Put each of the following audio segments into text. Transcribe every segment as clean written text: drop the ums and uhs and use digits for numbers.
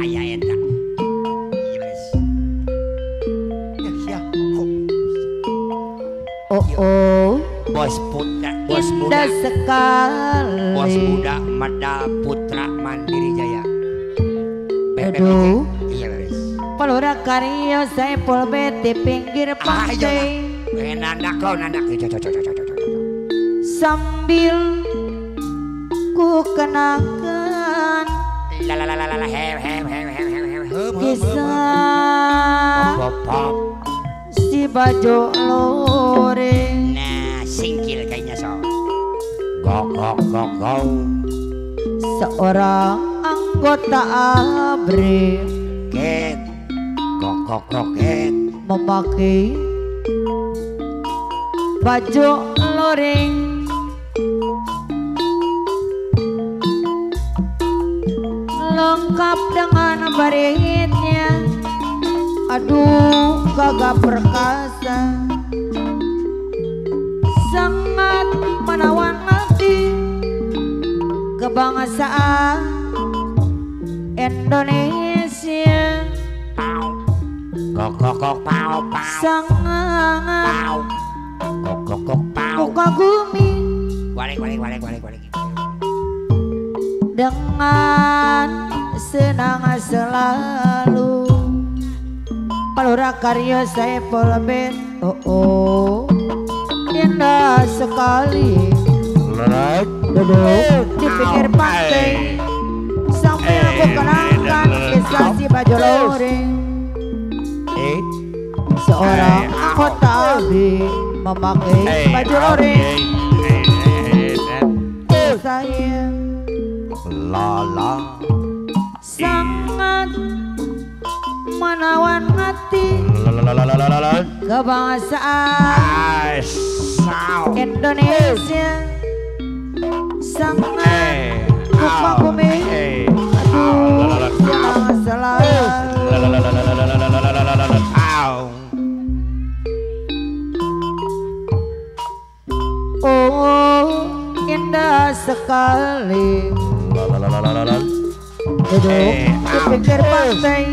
ya eta. Oh, bos putra, bos indah muda, sekali. bos muda Mada Putra Mandiri Jaya. Aduh, iya beres. Palura Karyo Saipul Bet di pinggir pantai. Nandak kau nandak. Sambil ku kenakan Lalalala kisah si Bajo Loreng. Nah, singkil kayaknya so. Gok. Seorang anggota ABRI Ket. Gok ket. memakai baju loreng. Lengkap dengan baritnya, aduh gagah perkasa, sangat menawan hati kebangsaan Indonesia. Gok pau. Sangat Gok pau. kagumi Walik. dengan senang selalu. Palura Karyo Saipul Bet. Oh, indah sekali. Duduk di pinggir pantai sambil aku kenangkan kisah si Bajo Loreng. Seorang anggota ABRI memakai baju loreng. Saya sangat menawan hati kebangsaan Indonesia. Sangat kagumi, aduh senang selalu. Oh, indah sekali. Duduk di pinggir pantai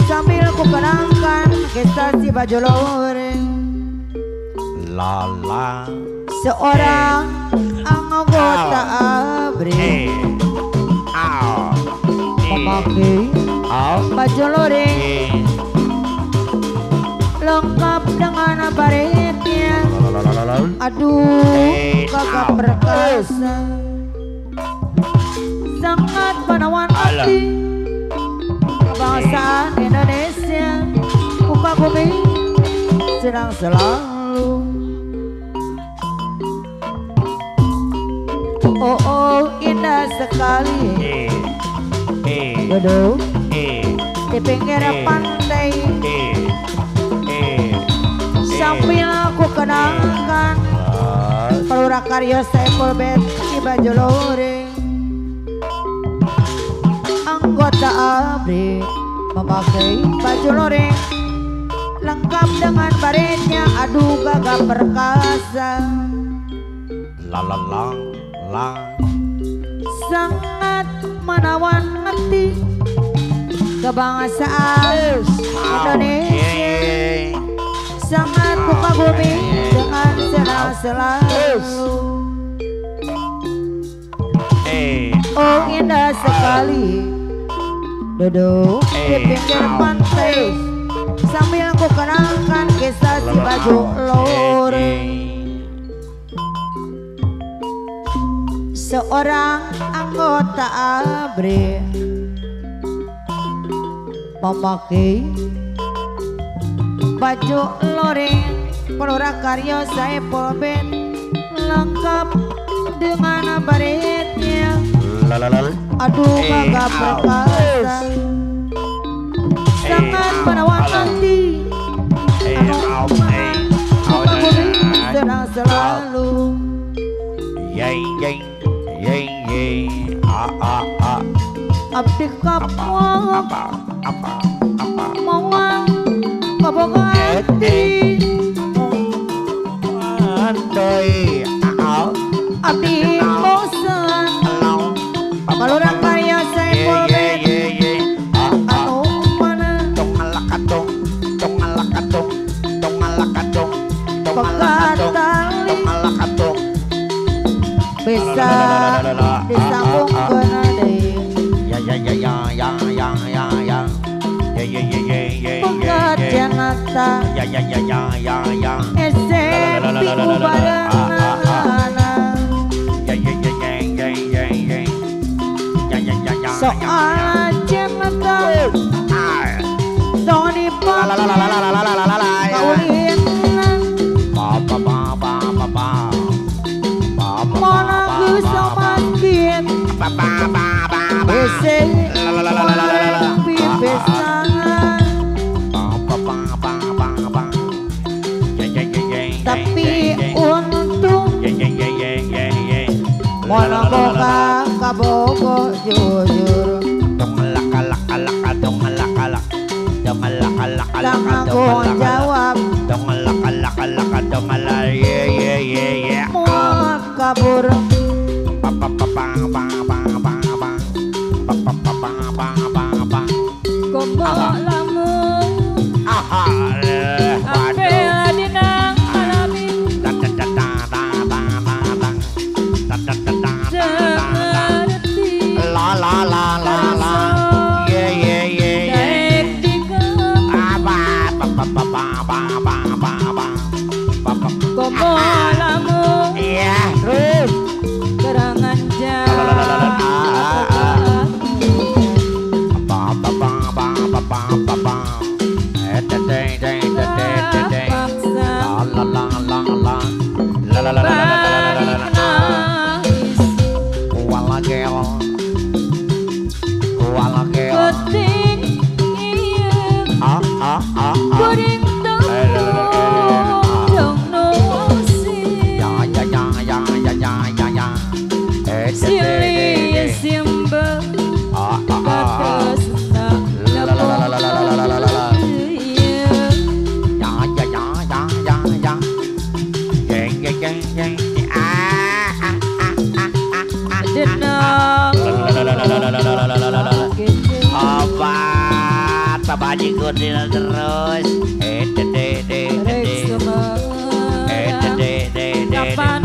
sambil ku kenangkan kisah si Bajo Loreng. Seorang anggota ABRI memakai baju loreng, lengkap dengan baritnya, aduh gagah perkasa, sangat menawan hati kebangsaan Indonesia. Ku kagumi senang selalu. Oh, indah sekali. Duduk di pinggir pantai sambil aku kenangkan Palura Karyo Saipul Bet si Bajo Loreng. Anggota ABRI memakai baju loreng, lengkap dengan baritnya, aduh gagah perkasa. Sangat menawan hati kebangsaan Indonesia. Sangat ku kagumi dengan senang selalu. Oh, indah sekali. Duduk di pinggir pantai sambil ku kenangkan kisah si Bajo Loreng. Seorang anggota ABRI memakai baju loreng, Palura Karyo Saipul Bet, lengkap dengan baritnya, aduh gagah perkasa, sangat menawan hati, senang selalu. Abdi kapal mawang kaboga hati, abdi bosan Palura Karyo Saipul Bet bisa disambung ke nadi. Pekerja nata SMP bareng soal cemata Tony Pop kaulin mana bisa makin bese pipesangan tapi untung mana boga kabogo jujur Lang aku jawab mau kabur Kombok lamun apel dinang alami Dengerti Daik dikep Kombok lamun terus Kerangan jalan Baji kudil terus Kapan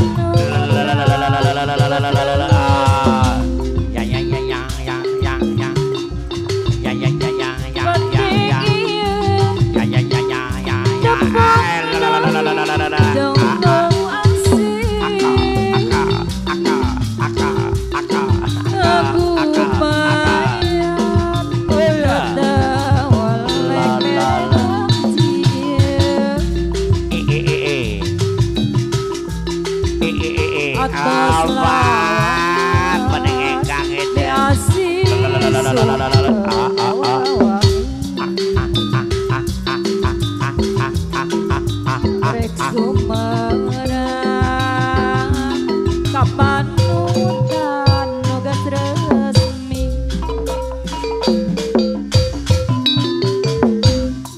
Kapan udan nugas resmi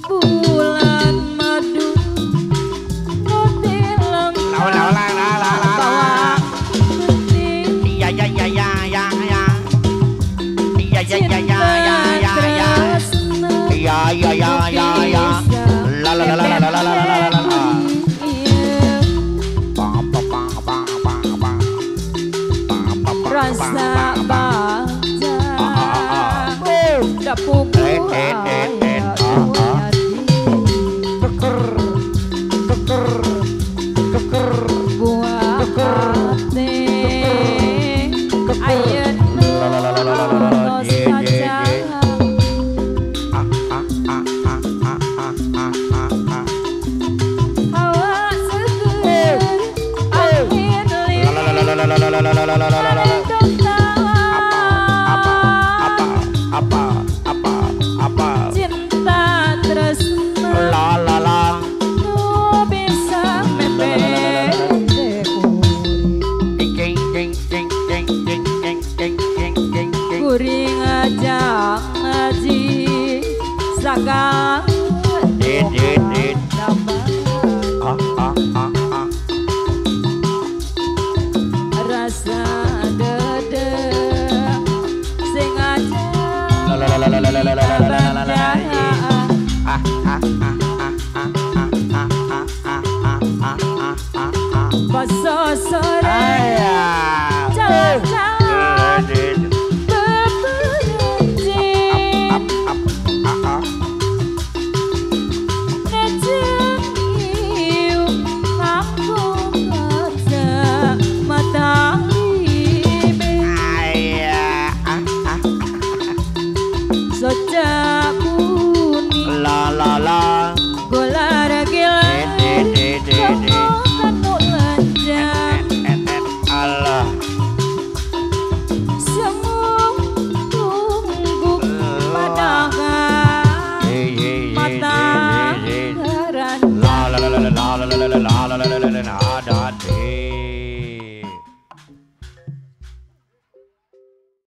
bulan madu nutilang bawa rasa baca dapur buah hati ayen nos kaca hawa seger angin cinta tresna nu bisa kuring aja ngaji sakang rasa dede sing aja poso sore Ayah. jalan-jalan beberapa nejengiu nganggo kaca matahari Ayah. sojak kuning La la la. golar gila kanu lanjang Allah. semua tunggu padahal mata La la la la la la la la la la la la la la.